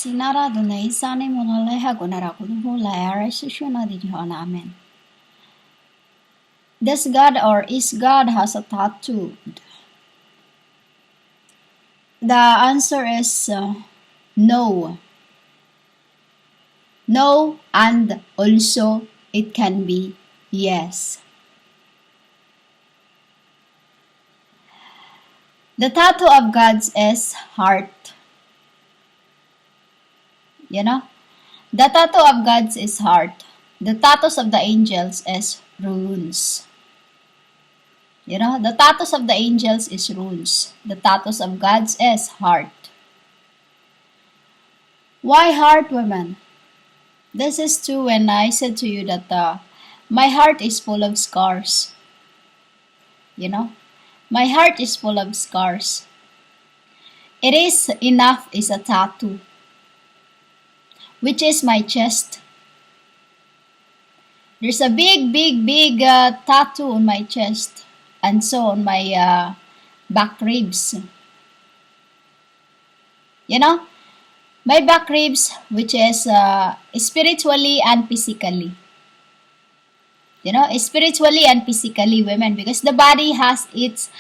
Sinarado na isanay mo na lahago na rako ng hulay aray susyon di Diyo namin. Does God or is God has a tattoo? The answer is no. No, and also it can be yes. The tattoo of God's is heart. You know? The tattoo of God's is heart. The tattoos of the angels is runes. You know? The tattoos of the angels is runes. The tattoos of God's is heart. Why heart, women? This is true when I said to you that my heart is full of scars. You know? My heart is full of scars. It is enough is a tattoo, which is my chest. There's a big tattoo on my chest, and so on my back ribs. You know, my back ribs, which is spiritually and physically. You know, spiritually and physically, women, because the body has its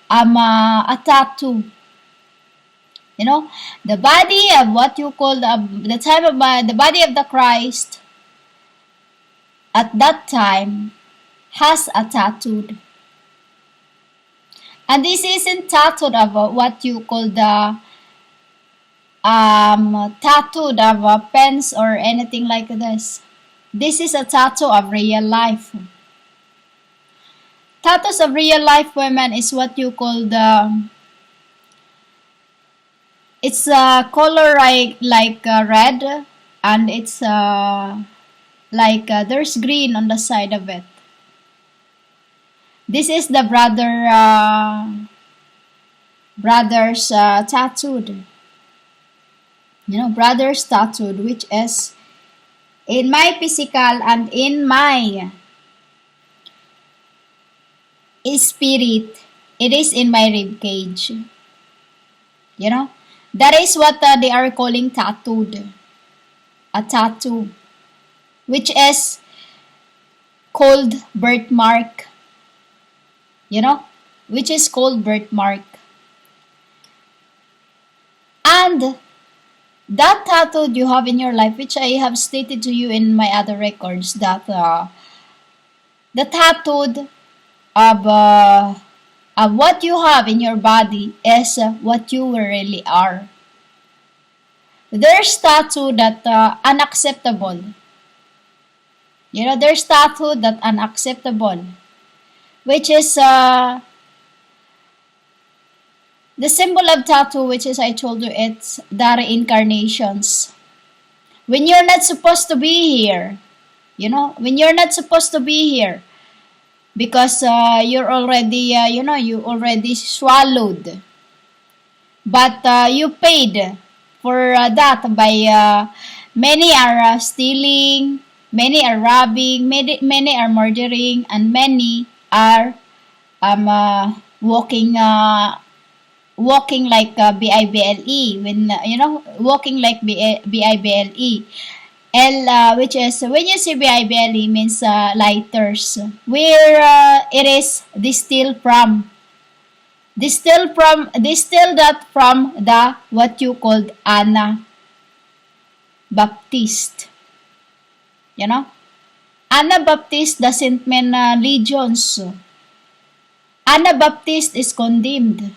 a tattoo. You know, the body of what you call the time of the body of the Christ at that time has a tattoo. And this isn't tattooed of what you call the tattooed of pens or anything like this. This is a tattoo of real life. Tattoos of real life, women, is what you call the it's a color like red, and it's there's green on the side of it. This is the brother's tattooed. You know, brother's tattooed, which is in my physical and in my spirit. It is in my rib cage. You know, that is what they are calling tattooed. A tattoo, which is called birthmark. You know, which is called birthmark. And that tattoo you have in your life, which I have stated to you in my other records, that the tattooed of what you have in your body is what you really are. There's tattoo that unacceptable. You know, there's tattoo that unacceptable, which is the symbol of tattoo, which is, I told you, it's the reincarnations. When you're not supposed to be here, you know, when you're not supposed to be here, because you're already, you already swallowed. But you paid for that by many are stealing, many are robbing, many are murdering, and many are walking like BIBLE, when walking like BIBLE. Which is, when you see BIBLE, means lighters, where it is distilled that from the what you called Anna Baptist. You know, Anna Baptist doesn't mean legions. Anna Baptist is condemned.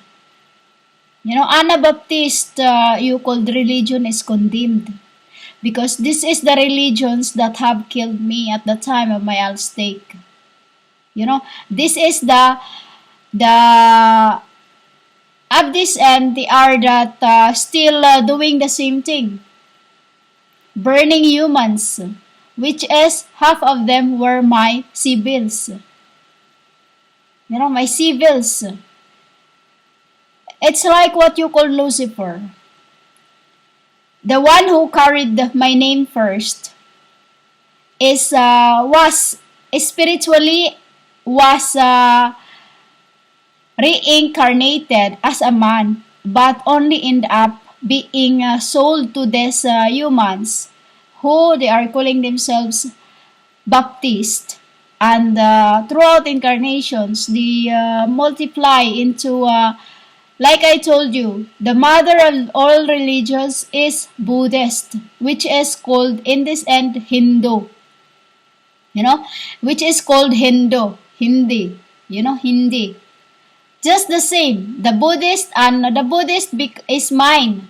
You know, Anna Baptist, you called religion, is condemned. Because this is the religions that have killed me at the time of my stake. You know, this is the of this end, they are that still doing the same thing. Burning humans, which is half of them were my civils. You know, my civils. It's like what you call Lucifer. The one who carried my name first was spiritually reincarnated as a man, but only ended up being sold to these humans who they are calling themselves Baptist. And throughout incarnations, they multiply into, like I told you, the mother of all religions is Buddhist, which is called in this end Hindu. Which is called Hindi. Hindi. Just the same, the Buddhist and the Buddhist is mine.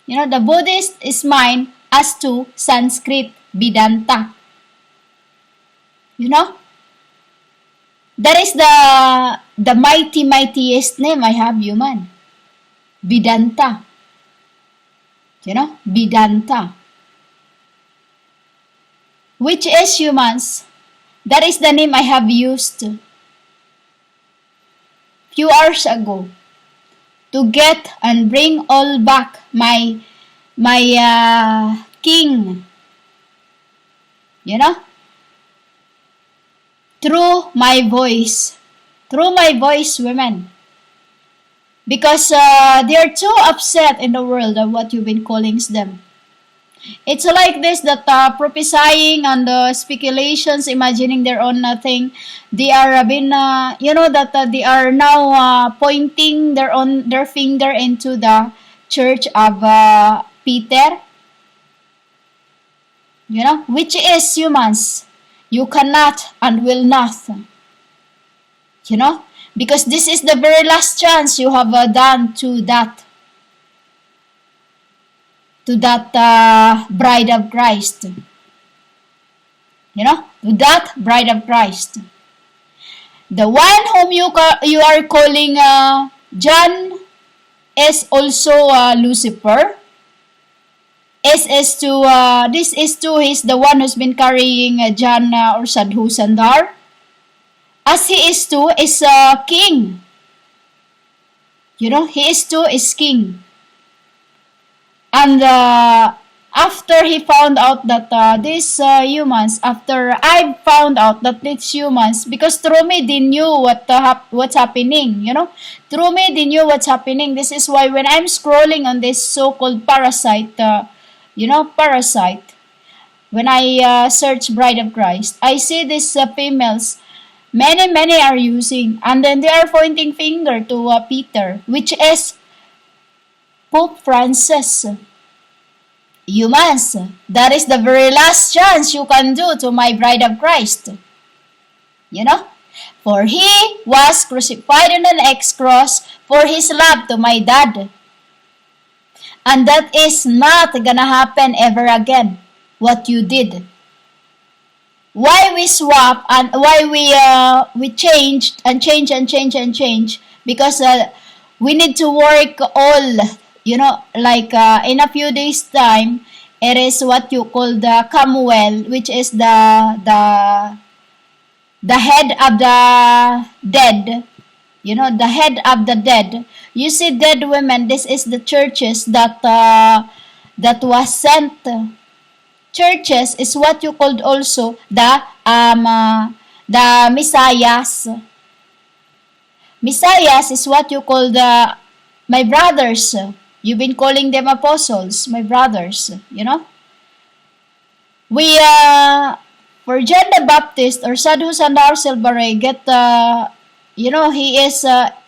The Buddhist is mine as to Sanskrit, Vedanta. That is the mightiest name I have, human. Vedanta. Vedanta. Which is humans. That is the name I have used few hours ago to get and bring all back my king. Through my voice, women. Because they are too upset in the world of what you've been calling them. It's like this, that prophesying and speculations, imagining their own thing. They are that they are now pointing their finger into the church of Peter. Which is humans. You cannot and will not. Because this is the very last chance you have done to that bride of Christ. To that bride of Christ. The one whom you are calling John is also Lucifer. This is the one who's been carrying John or Sadhu Sandar. As he is too is king. He is too is king. And after he found out that these humans, after I found out that these humans, because through me they knew what's happening, Through me they knew what's happening. This is why when I'm scrolling on this so-called parasite, when I search Bride of Christ, I see these females, many are using, and then they are pointing finger to Peter, which is Pope Francis. Humans, that is the very last chance you can do to my Bride of Christ. For he was crucified on an X-cross for his love to my dad. And that is not gonna happen ever again, what you did. Why we swap and why we changed and change, because we need to work all, like in a few days time, it is what you call the Commonwealth, which is the head of the dead. The head of the dead. You see, dead women, this is the churches that was sent. Churches is what you called also the messiahs. Messiahs is what you call my brothers. You've been calling them apostles, my brothers. We for John the Baptist or Sadhu Sandar Silvare get he is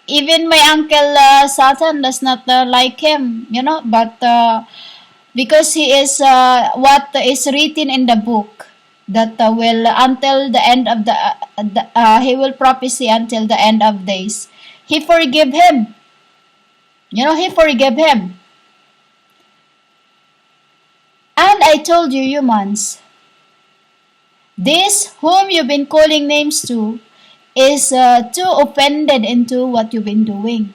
even my uncle Satan does not like him, but because he is what is written in the book, that will until the end of he will prophesy until the end of days. He forgive him. He forgave him. And I told you, humans, this whom you've been calling names to is too offended into what you've been doing.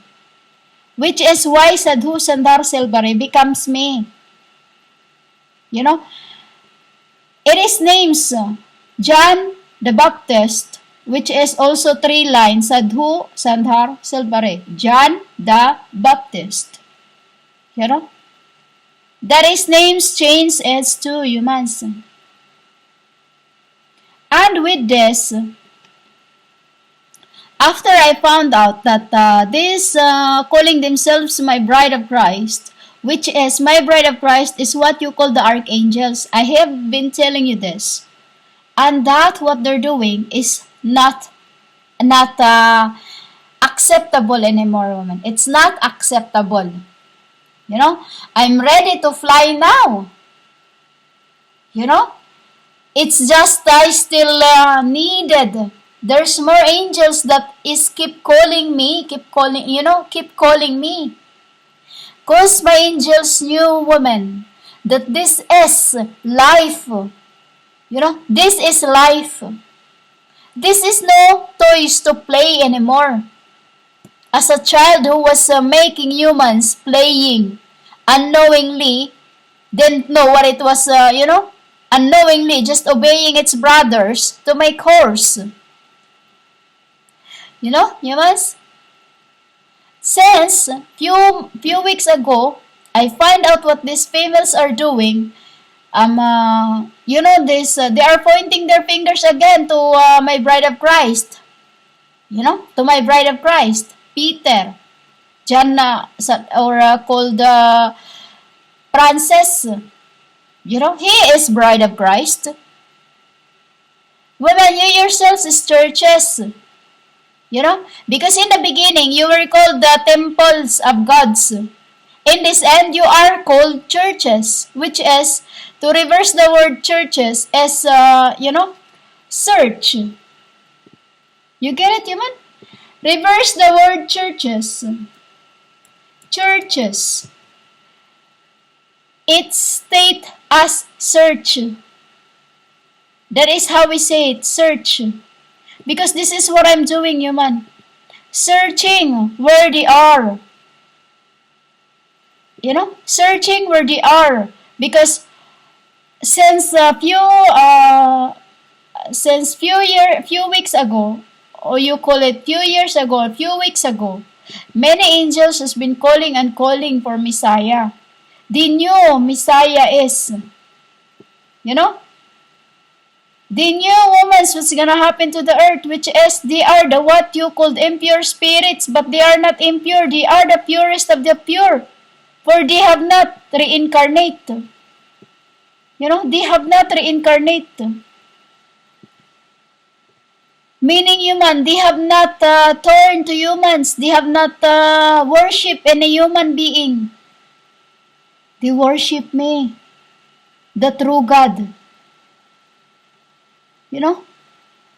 Which is why Sadhu Sandar Silvare becomes me. It is names John the Baptist, which is also 3 lines, Sadhu Sandar Silvare, John the Baptist. That is names changed as to humans. And with this, after I found out that these calling themselves my Bride of Christ which is my bride of Christ is what you call the archangels. I have been telling you this. And that what they're doing is not acceptable anymore, woman. It's not acceptable. You know, I'm ready to fly now. You know, it's just I still needed. There's more angels that is keep calling me, keep calling me. Cause my angels knew, woman, that this is life. You know, this is life. This is no toys to play anymore. As a child who was making humans playing unknowingly, didn't know what it was, unknowingly just obeying its brothers to make horse. You know, humans? Since few weeks ago, I find out what these females are doing. This they are pointing their fingers again to my bride of Christ. You know, to my bride of Christ, Peter, John, called Frances. You know, he is bride of Christ. Women, you yourselves is churches. You know, because in the beginning, you were called the temples of gods. In this end, you are called churches, which is, to reverse the word churches, is, search. You get it, human? Reverse the word churches. Churches. It state as search. That is how we say it, search. Because this is what I'm doing, human. Searching where they are. You know, searching where they are. Because since few weeks ago, or you call it few years ago, few weeks ago, many angels has been calling and calling for Messiah. They knew Messiah is, you know, they knew women's what's gonna happen to the earth, which is they are the what you called impure spirits, but they are not impure. They are the purest of the pure, for they have not reincarnated. You know, they have not reincarnated. Meaning human, they have not turned to humans. They have not worshipped any human being. They worship me, the true God. You know,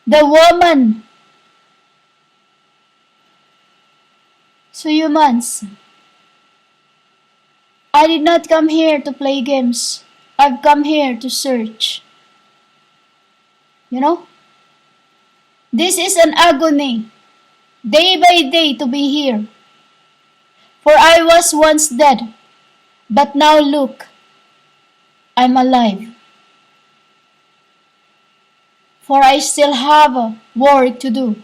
the woman. So humans, I did not come here to play games. I've come here to search. You know, this is an agony, day by day to be here. For I was once dead, but now look, I'm alive. For I still have work to do,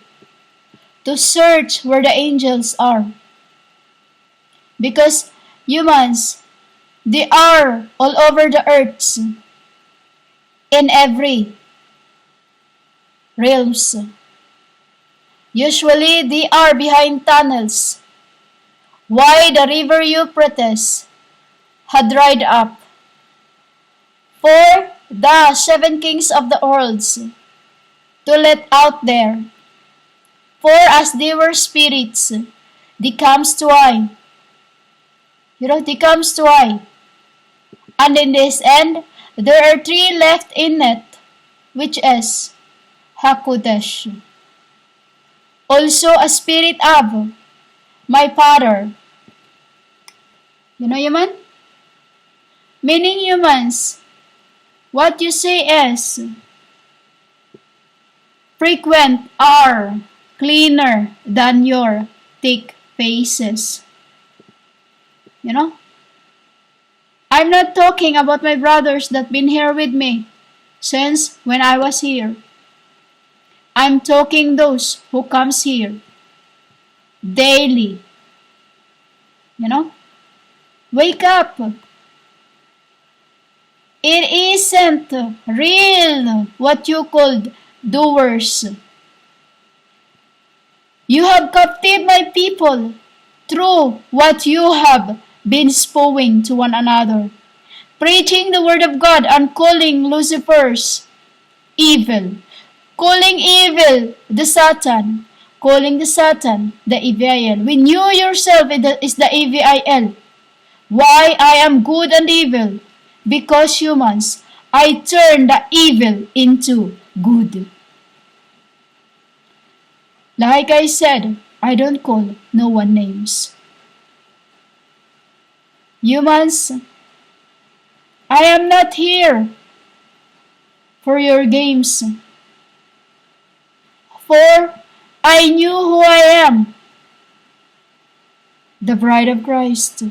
to search where the angels are. Because humans, they are all over the earth, in every realms. Usually, they are behind tunnels. Why the river Euphrates had dried up. For the 7 kings of the worlds to let out there. For as they were spirits, they comes to I. You know, they comes to I. And in this end, there are 3 left in it, which is Hakodesh. Also a spirit of my father. You know, human? Meaning humans, what you say is, frequent are cleaner than your thick faces. You know? I'm not talking about my brothers that been here with me since when I was here. I'm talking those who comes here daily. You know? Wake up. It isn't real what you called doers. You have captive my people through what you have been spowing to one another, preaching the word of God and calling Lucifer's evil, calling evil the Satan, calling the Satan the evil, when you yourself is the evil. Why I am good and evil? Because humans, I turn the evil into good. Like I said, I don't call no one names. Humans, I am not here for your games. For I knew who I am, the bride of Christ,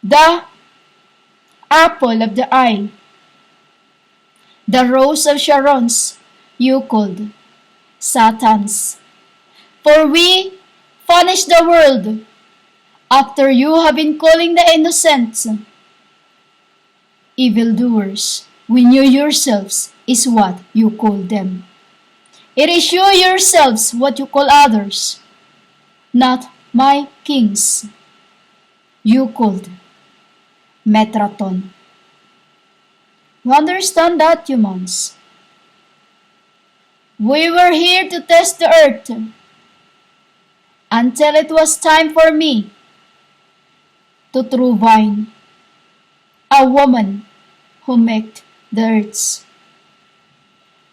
the apple of the eye, the rose of Sharon's, you called Satan's. For we punish the world after you have been calling the innocents evildoers, when you yourselves is what you call them. It is you yourselves what you call others, not my kings. You called Metraton. You understand that, humans? We were here to test the earth until it was time for me to true vine, a woman who made the earths.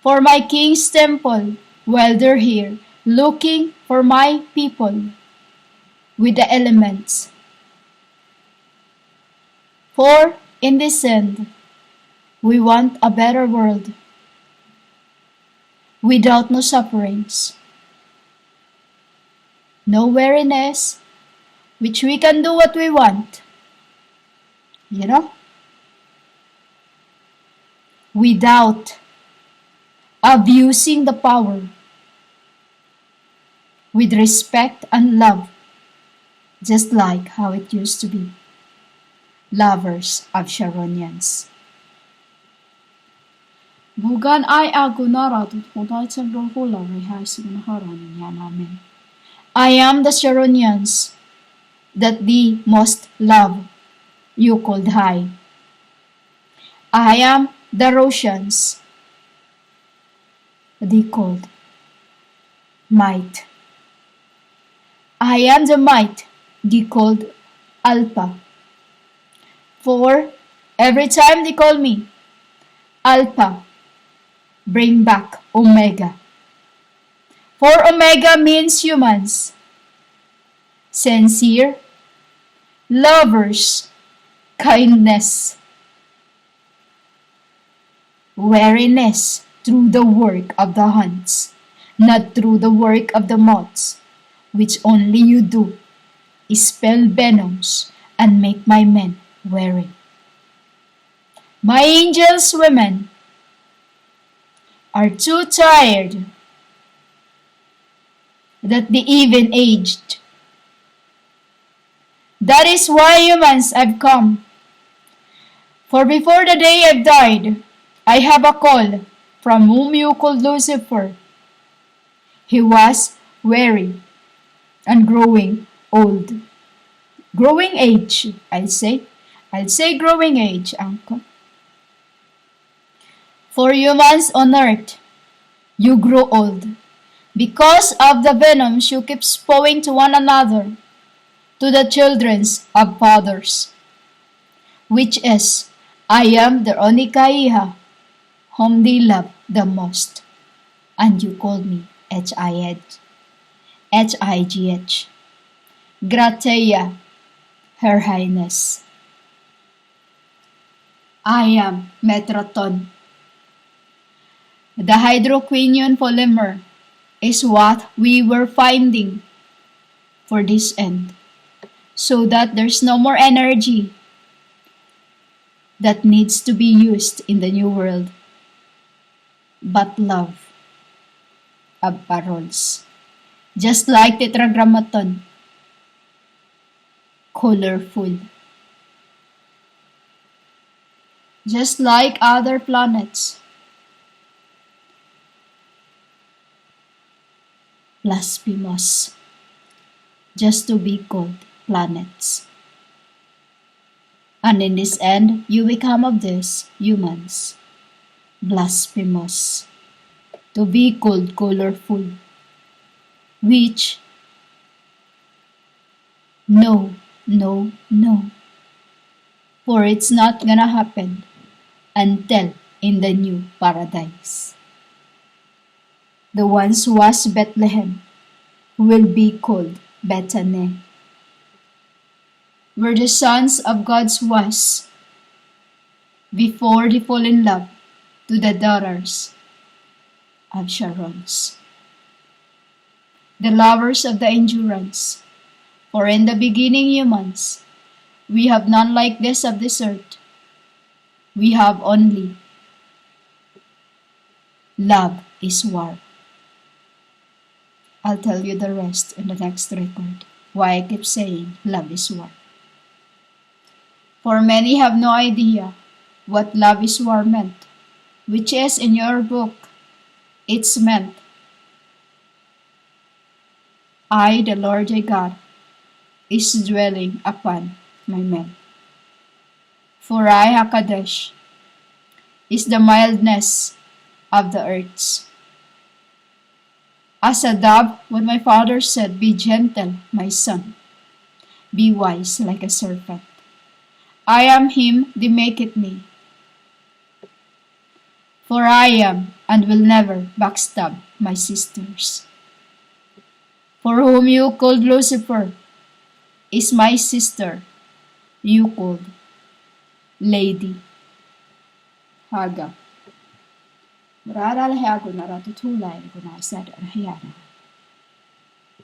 For my king's temple, while they're here, looking for my people with the elements. For in this end, we want a better world without no sufferings, no weariness, which we can do what we want, without abusing the power, with respect and love, just like how it used to be. Lovers of Sharonians. Bukan ay agunaratot kung tayo sa hula rehas naharani niya namin. I am the Sharonians that thee most love, you called high. I am the Rosians, thee called might. I am the might, thee called Alpha. For every time they call me Alpha, bring back Omega. For Omega means humans, sincere, lovers, kindness, wariness through the work of the hands, not through the work of the mouths, which only you do, spell venoms and make my men weary. My angels, women, are too tired that they even aged. That is why humans have come. For before the day I've died, I have a call from whom you called Lucifer. He was weary and growing old. Growing age, I'll say growing age, uncle. For humans on earth, you grow old because of the venoms you keep spowing to one another, to the children of fathers, which is, I am the Onikaiha, whom they love the most, and you called me H-I-G-H, Gratia, Her Highness. I am Metraton. The hydroquinone polymer is what we were finding for this end, so that there's no more energy that needs to be used in the new world, but love of paroles. Just like tetragrammaton, colorful. Just like other planets, blasphemous, just to be called planets. And in this end, you become of these humans, blasphemous, to be called colorful, which, no, no, no, for it's not gonna happen until in the new paradise. The ones who was Bethlehem will be called Bethany, where the sons of God's was before they fall in love to the daughters of Sharon's. The lovers of the endurance, for in the beginning humans, we have none like this of this earth. We have only love is war. I'll tell you the rest in the next record, why I keep saying love is war. For many have no idea what love is war meant, which is in your book. It's meant, I, the Lord thy God, is dwelling upon my men. For I, Hakadesh, is the mildness of the earths. As a dove, when my father said, be gentle, my son, be wise like a serpent. I am him, they make it me. For I am, and will never backstab my sisters. For whom you called Lucifer is my sister, you called Lady Haga. Murara lahi ako naratutulay ko na sa